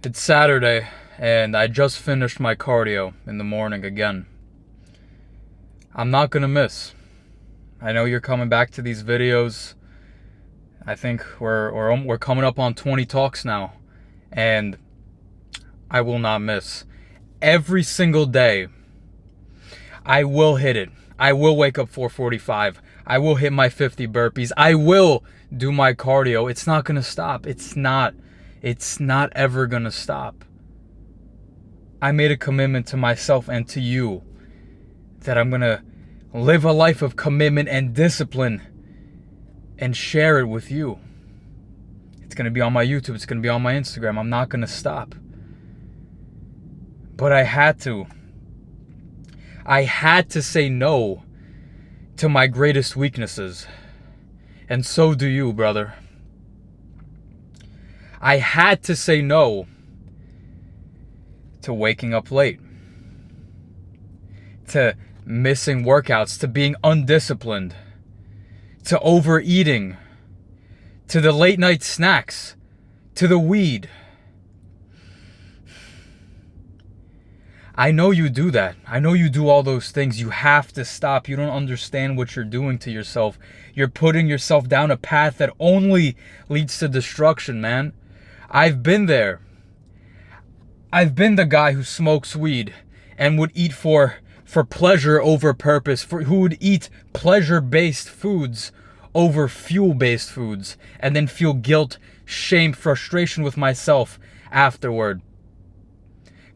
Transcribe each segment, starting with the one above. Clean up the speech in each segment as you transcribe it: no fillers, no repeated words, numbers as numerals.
It's Saturday, and I just finished my cardio in the morning again. I'm not gonna miss. I know you're coming back to these videos. I think we're coming up on 20 talks now, and I will not miss. Every single day, I will hit it. I will wake up 4:45. I will hit my 50 burpees. I will do my cardio. It's not gonna stop. It's not ever gonna stop. I made a commitment to myself and to you that I'm gonna live a life of commitment and discipline and share it with you. It's gonna be on my YouTube, it's gonna be on my Instagram. I'm not gonna stop. But I had to say no to my greatest weaknesses. And so do you, brother. I had to say no to waking up late, to missing workouts, to being undisciplined, to overeating, to the late night snacks, to the weed. I know you do that. I know you do all those things. You have to stop. You don't understand what you're doing to yourself. You're putting yourself down a path that only leads to destruction, man. I've been there. I've been the guy who smokes weed and would eat for pleasure over purpose, who would eat pleasure-based foods over fuel-based foods, and then feel guilt, shame, frustration with myself afterward.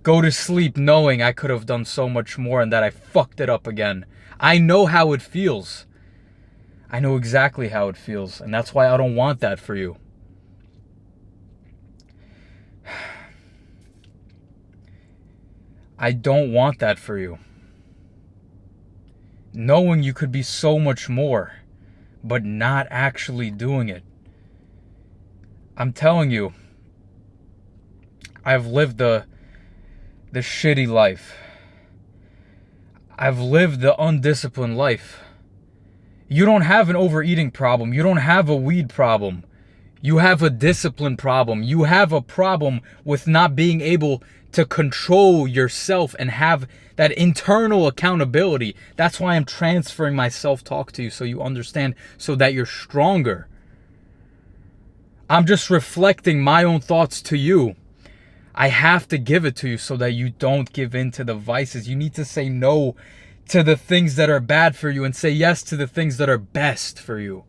Go to sleep knowing I could have done so much more and that I fucked it up again. I know how it feels. I know exactly how it feels, and that's why I don't want that for you. I don't want that for you. Knowing you could be so much more, but not actually doing it. I'm telling you, I've lived the shitty life. I've lived the undisciplined life. You don't have an overeating problem. You don't have a weed problem. You have a discipline problem. You have a problem with not being able to control yourself and have that internal accountability. That's why I'm transferring my self-talk to you, so you understand, so that you're stronger. I'm just reflecting my own thoughts to you. I have to give it to you so that you don't give in to the vices. You need to say no to the things that are bad for you and say yes to the things that are best for you.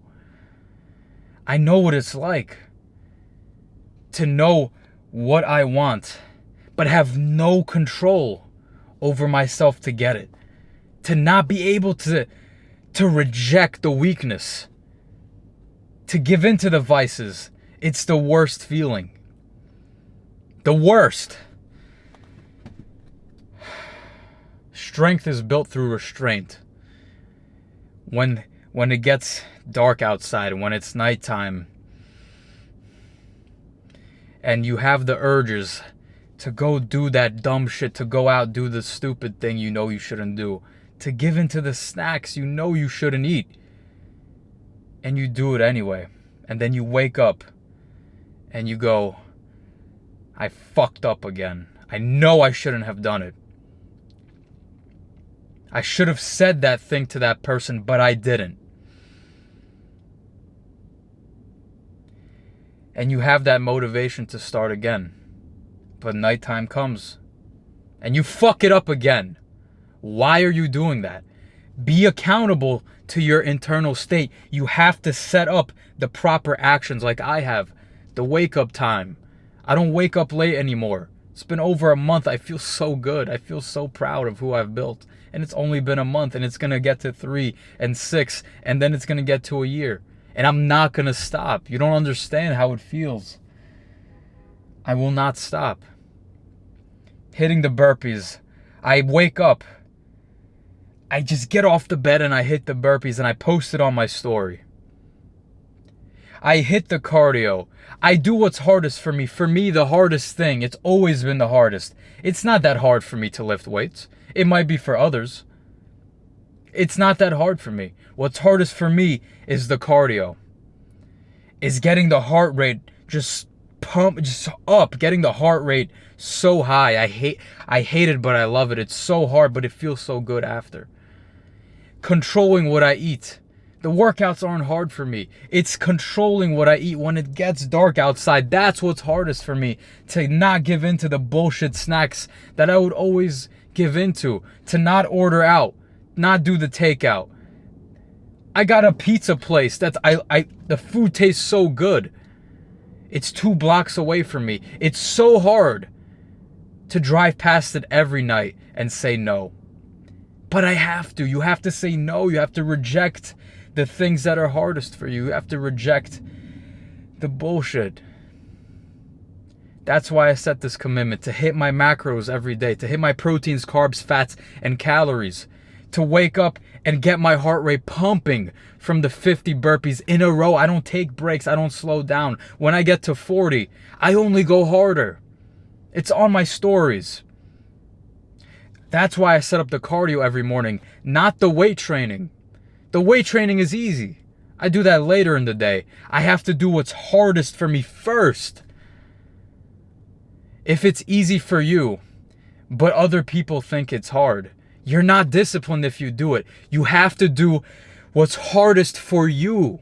I know what it's like to know what I want, but have no control over myself to get it. To not be able to reject the weakness, to give in to the vices. It's the worst feeling. The worst. Strength is built through restraint. When it gets dark outside, when it's nighttime, and you have the urges to go do that dumb shit, to go out, do the stupid thing you know you shouldn't do, to give into the snacks you know you shouldn't eat, and you do it anyway. And then you wake up and you go, I fucked up again. I know I shouldn't have done it. I should have said that thing to that person, but I didn't. And you have that motivation to start again. But nighttime comes and you fuck it up again. Why are you doing that? Be accountable to your internal state. You have to set up the proper actions like I have. The wake up time. I don't wake up late anymore. It's been over a month. I feel so good. I feel so proud of who I've built. And it's only been a month, and it's going to get to 3 and 6, and then it's going to get to a year. And I'm not going to stop. You don't understand how it feels. I will not stop. Hitting the burpees. I wake up. I just get off the bed and I hit the burpees and I post it on my story. I hit the cardio. I do what's hardest for me. For me, the hardest thing, it's always been the hardest. It's not that hard for me to lift weights. It might be for others. It's not that hard for me. What's hardest for me is the cardio. Is getting the heart rate just pump, just up, getting the heart rate so high. I hate it, but I love it. It's so hard, but it feels so good after. Controlling what I eat. The workouts aren't hard for me. It's controlling what I eat when it gets dark outside. That's what's hardest for me. To not give in to the bullshit snacks that I would always give into. To not order out. Not do the takeout. I got a pizza place that's the food tastes so good. It's 2 blocks away from me. It's so hard to drive past it every night and say no. But I have to. You have to say no. You have to reject the things that are hardest for you. You have to reject the bullshit. That's why I set this commitment to hit my macros every day, to hit my proteins, carbs, fats, and calories, to wake up and get my heart rate pumping from the 50 burpees in a row. I don't take breaks. I don't slow down. When I get to 40, I only go harder. It's on my stories. That's why I set up the cardio every morning, not the weight training. The weight training is easy. I do that later in the day. I have to do what's hardest for me first. If it's easy for you, but other people think it's hard, you're not disciplined if you do it. You have to do what's hardest for you.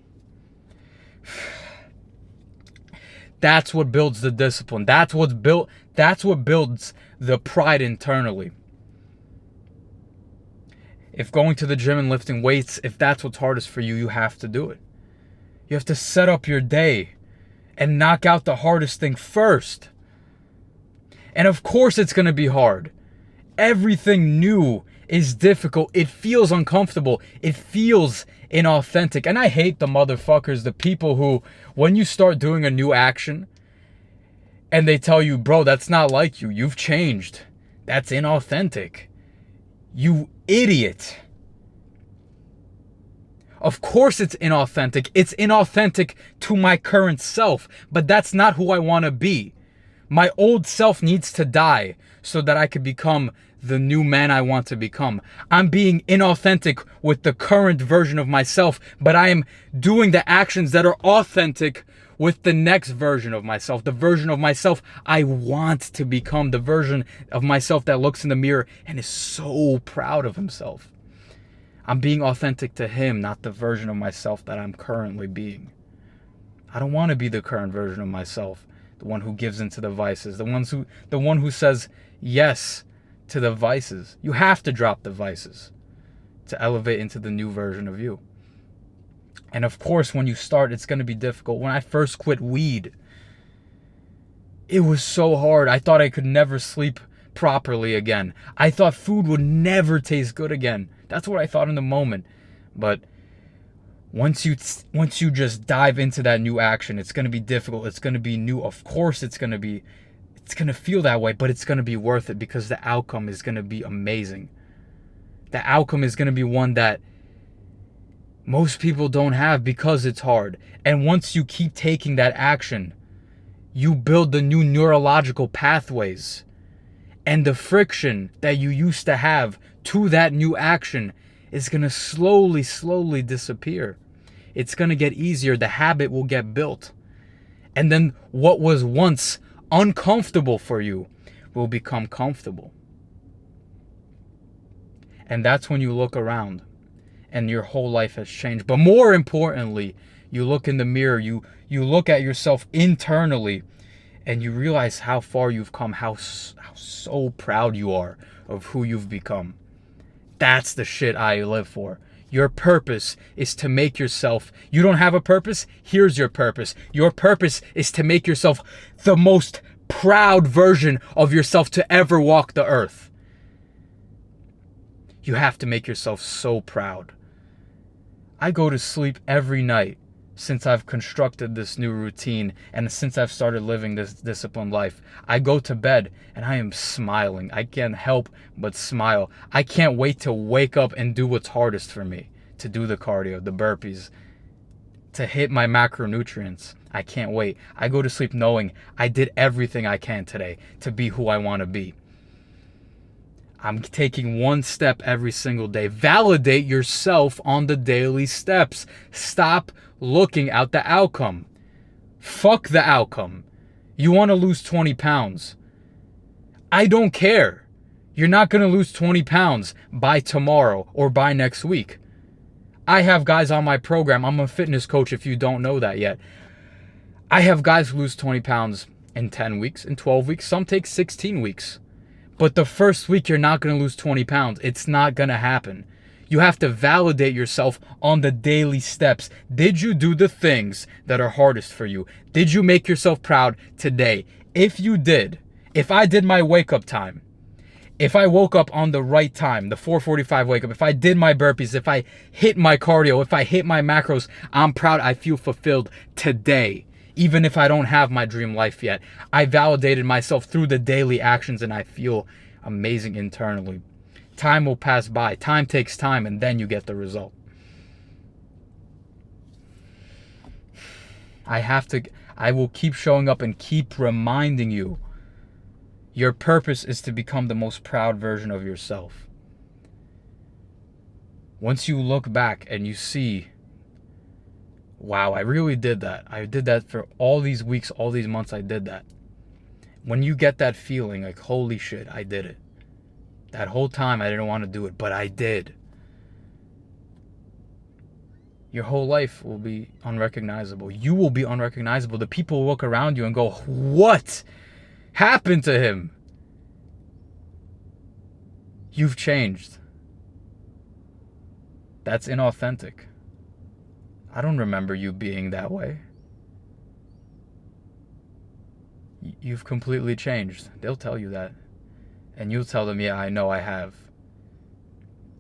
That's what builds the discipline. That's what builds the pride internally. If going to the gym and lifting weights, if that's what's hardest for you, you have to do it. You have to set up your day and knock out the hardest thing first. And of course it's going to be hard. Everything new is difficult. It feels uncomfortable. It feels inauthentic. And I hate the motherfuckers, the people who, when you start doing a new action and they tell you, bro, that's not like you. You've changed. That's inauthentic. You idiot. Of course it's inauthentic. It's inauthentic to my current self, but that's not who I want to be. My old self needs to die so that I could become the new man I want to become. I'm being inauthentic with the current version of myself, but I am doing the actions that are authentic with the next version of myself, the version of myself I want to become, the version of myself that looks in the mirror and is so proud of himself. I'm being authentic to him, not the version of myself that I'm currently being. I don't want to be the current version of myself, the one who gives into the vices, the one who says yes to the vices. You have to drop the vices to elevate into the new version of you. And of course, when you start, it's going to be difficult. When I first quit weed, it was so hard. I thought I could never sleep properly again. I thought food would never taste good again. That's what I thought in the moment. But once you just dive into that new action, it's going to be difficult. It's going to be new. Of course, it's going to feel that way, but it's going to be worth it because the outcome is going to be amazing. The outcome is going to be one that most people don't have because it's hard. And once you keep taking that action, you build the new neurological pathways. And the friction that you used to have to that new action is going to slowly disappear. It's going to get easier. The habit will get built. And then what was once uncomfortable for you will become comfortable. And that's when you look around and your whole life has changed. But more importantly, you look in the mirror, you look at yourself internally, and you realize how far you've come, how so proud you are of who you've become. That's the shit I live for. Your purpose is to make yourself, you don't have a purpose? Here's your purpose. Your purpose is to make yourself the most proud version of yourself to ever walk the earth. You have to make yourself so proud. I go to sleep every night since I've constructed this new routine and since I've started living this disciplined life. I go to bed and I am smiling. I can't help but smile. I can't wait to wake up and do what's hardest for me, to do the cardio, the burpees, to hit my macronutrients. I can't wait. I go to sleep knowing I did everything I can today to be who I want to be. I'm taking one step every single day. Validate yourself on the daily steps. Stop looking at the outcome. Fuck the outcome. You want to lose 20 pounds. I don't care. You're not going to lose 20 pounds by tomorrow or by next week. I have guys on my program. I'm a fitness coach if you don't know that yet. I have guys who lose 20 pounds in 10 weeks, in 12 weeks. Some take 16 weeks. But the first week, you're not going to lose 20 pounds. It's not going to happen. You have to validate yourself on the daily steps. Did you do the things that are hardest for you? Did you make yourself proud today? If you did, if I did my wake-up time, if I woke up on the right time, the 4:45 wake up, if I did my burpees, if I hit my cardio, if I hit my macros, I'm proud. I feel fulfilled today. Even if I don't have my dream life yet, I validated myself through the daily actions and I feel amazing internally. Time will pass by. Time takes time and then you get the result. I will keep showing up and keep reminding you. Your purpose is to become the most proud version of yourself. Once you look back and you see, wow, I really did that. I did that for all these weeks, all these months, I did that. When you get that feeling like, holy shit, I did it. That whole time I didn't want to do it, but I did. Your whole life will be unrecognizable. You will be unrecognizable. The people will look around you and go, what happened to him? You've changed. That's inauthentic. I don't remember you being that way. You've completely changed. They'll tell you that. And you'll tell them, yeah, I know I have.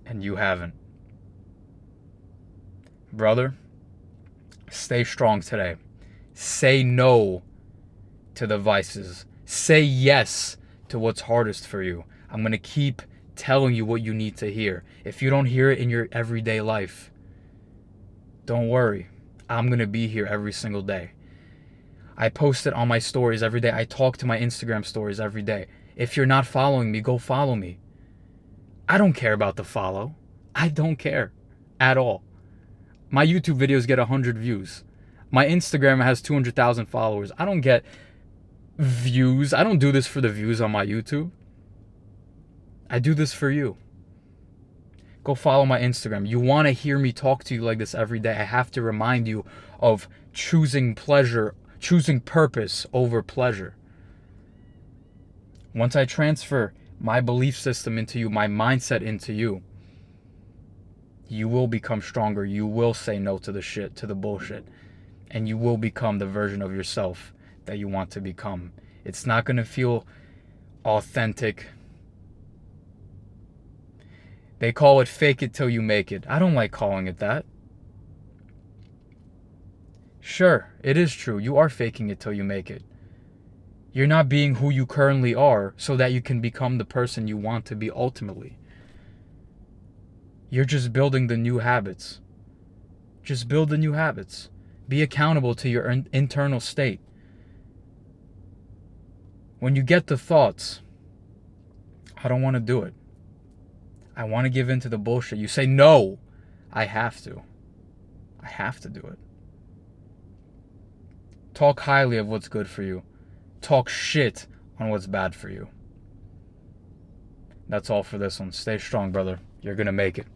And you haven't. Brother, stay strong today. Say no to the vices. Say yes to what's hardest for you. I'm going to keep telling you what you need to hear. If you don't hear it in your everyday life, don't worry. I'm going to be here every single day. I post it on my stories every day. I talk to my Instagram stories every day. If you're not following me, go follow me. I don't care about the follow. I don't care at all. My YouTube videos get 100 views. My Instagram has 200,000 followers. I don't get views. I don't do this for the views on my YouTube. I do this for you. Go follow my Instagram. You want to hear me talk to you like this every day. I have to remind you of choosing pleasure, choosing purpose over pleasure. Once I transfer my belief system into you, my mindset into you, you will become stronger. You will say no to the shit, to the bullshit. And you will become the version of yourself that you want to become. It's not going to feel authentic. They call it fake it till you make it. I don't like calling it that. Sure, it is true. You are faking it till you make it. You're not being who you currently are so that you can become the person you want to be ultimately. You're just building the new habits. Just build the new habits. Be accountable to your internal state. When you get the thoughts, I don't want to do it. I want to give in to the bullshit. You say, no, I have to. I have to do it. Talk highly of what's good for you. Talk shit on what's bad for you. That's all for this one. Stay strong, brother. You're going to make it.